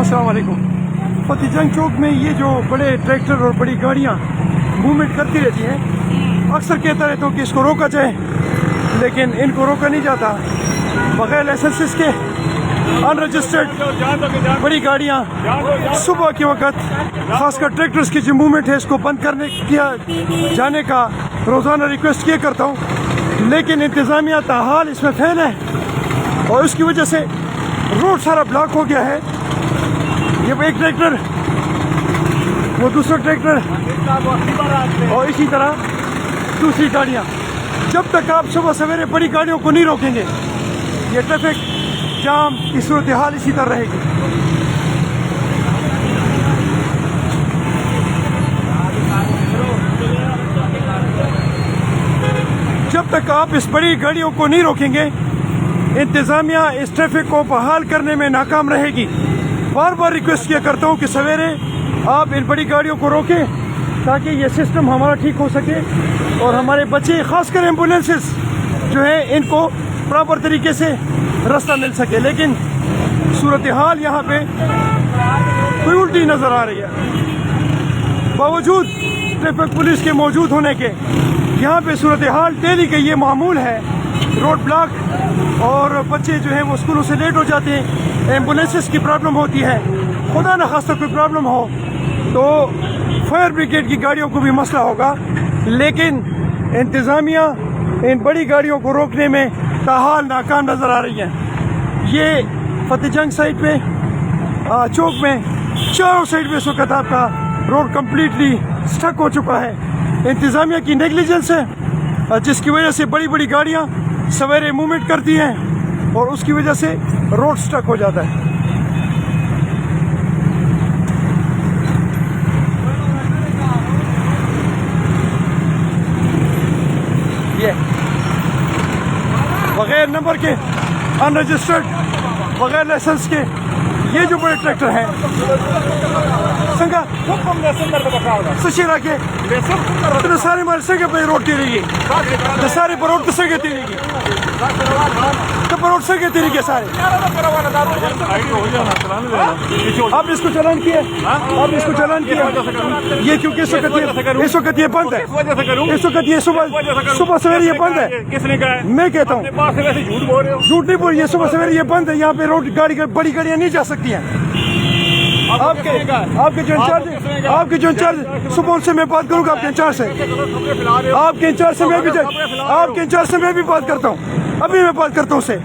अस्सलाम वालेकुम। फतेहजंग चौक में ये जो बड़े ट्रैक्टर और बड़ी गाड़ियाँ मूवमेंट करती रहती हैं, अक्सर कहता रहता हूँ कि इसको रोका जाए, लेकिन इनको रोका नहीं जाता। बगैर लाइसेंस के अनरजिस्टर्ड बड़ी गाड़ियाँ सुबह के वक्त, खासकर ट्रैक्टर्स की जो मूवमेंट है, इसको बंद करने किया जाने का रोज़ाना रिक्वेस्ट किया करता हूँ, लेकिन इंतज़ामिया ताहाल इसमें फेल है और उसकी वजह से रोड सारा ब्लॉक हो गया है। ये एक ट्रैक्टर, वो दूसरा ट्रैक्टर और इसी तरह दूसरी गाड़ियाँ। जब तक आप सुबह सवेरे बड़ी गाड़ियों को नहीं रोकेंगे, ये ट्रैफिक जाम की सूरत हाल इसी तरह रहेगी। जब तक आप इस बड़ी गाड़ियों को नहीं रोकेंगे, इंतज़ामिया इस ट्रैफिक को बहाल करने में नाकाम रहेगी। बार बार रिक्वेस्ट किया करता हूँ कि सवेरे आप इन बड़ी गाड़ियों को रोकें ताकि ये सिस्टम हमारा ठीक हो सके और हमारे बच्चे, खासकर एम्बुलेंसेस जो है, इनको प्रॉपर तरीके से रास्ता मिल सके। लेकिन सूरत हाल यहाँ पे कोई उल्टी नज़र आ रही है। बावजूद ट्रैफिक पुलिस के मौजूद होने के यहाँ पे सूरत हाल डेली का ये मामूल है। रोड ब्लॉक और बच्चे जो हैं वो स्कूलों से लेट हो जाते हैं, एम्बुलेंसेस की प्रॉब्लम होती है। खुदा न खास्ता कोई प्रॉब्लम हो तो फायर ब्रिगेड की गाड़ियों को भी मसला होगा, लेकिन इंतज़ामिया इन बड़ी गाड़ियों को रोकने में ताहाल नाकाम नज़र आ रही है। ये फतेहजंग साइड पे चौक में चारों साइड पे इस वक्त आपका रोड कम्प्लीटली स्टक हो चुका है। इंतज़ामिया की नेग्लिजेंस है, जिसकी वजह से बड़ी बड़ी गाड़ियाँ सवेरे मूवमेंट करती हैं और उसकी वजह से रोड स्टक हो जाता है। ये बगैर नंबर के, अनरजिस्टर्ड, बगैर लाइसेंस के ये जो बड़े ट्रैक्टर हैं, संगा के सारे मारे संगे पे रोड तीरेगी, सारे पर रोड संगे तीरेगी, तो पर रोड संगे तीरेगी सारे। आप इसको चालान किए, आप इसको चालान किए, ये क्योंकि इस वक्त ये बंद है, इस वक्त ये सुबह सवेरे ये बंद है। किसने कहा? मैं कहता हूँ झूठ बोल रहे हो। झूठ नहीं बोल, ये सुबह सवेरे ये बंद है। यहाँ पे रोड बड़ी गाड़ियाँ नहीं जा सकती हैं। आपके जो इंचार्ज सुबह उनसे मैं बात करूँगा, आपके इंचार्ज से, आपके इंचार्ज से मैं भी बात करता हूँ। अभी मैं बात करता हूँ उससे।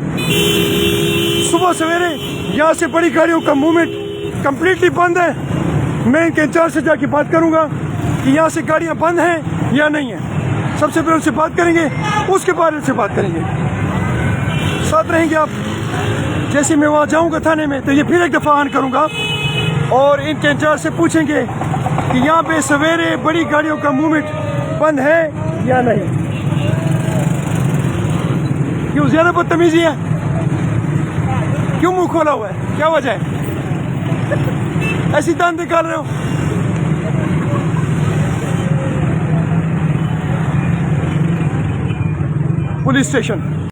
सुबह सवेरे यहाँ से बड़ी गाड़ियों का मूवमेंट कम्प्लीटली बंद है। मैं इनके इंचार्ज से जाके बात करूँगा कि यहाँ से गाड़ियाँ बंद हैं या नहीं है। सबसे पहले उनसे बात करेंगे, उसके बाद इनसे बात करेंगे। साथ रहेंगे आप। जैसे मैं वहाँ जाऊँगा थाने में, तो ये फिर एक दफ़ा ऑन करूँगा और इनके इंचार्ज से पूछेंगे कि यहाँ पे सवेरे बड़ी गाड़ियों का मूवमेंट बंद है या नहीं। क्यों ज़्यादा बदतमीजी है? क्यों मुंह खोला हुआ है? क्या वजह है? ऐसी दांत निकाल रहे हो? Police station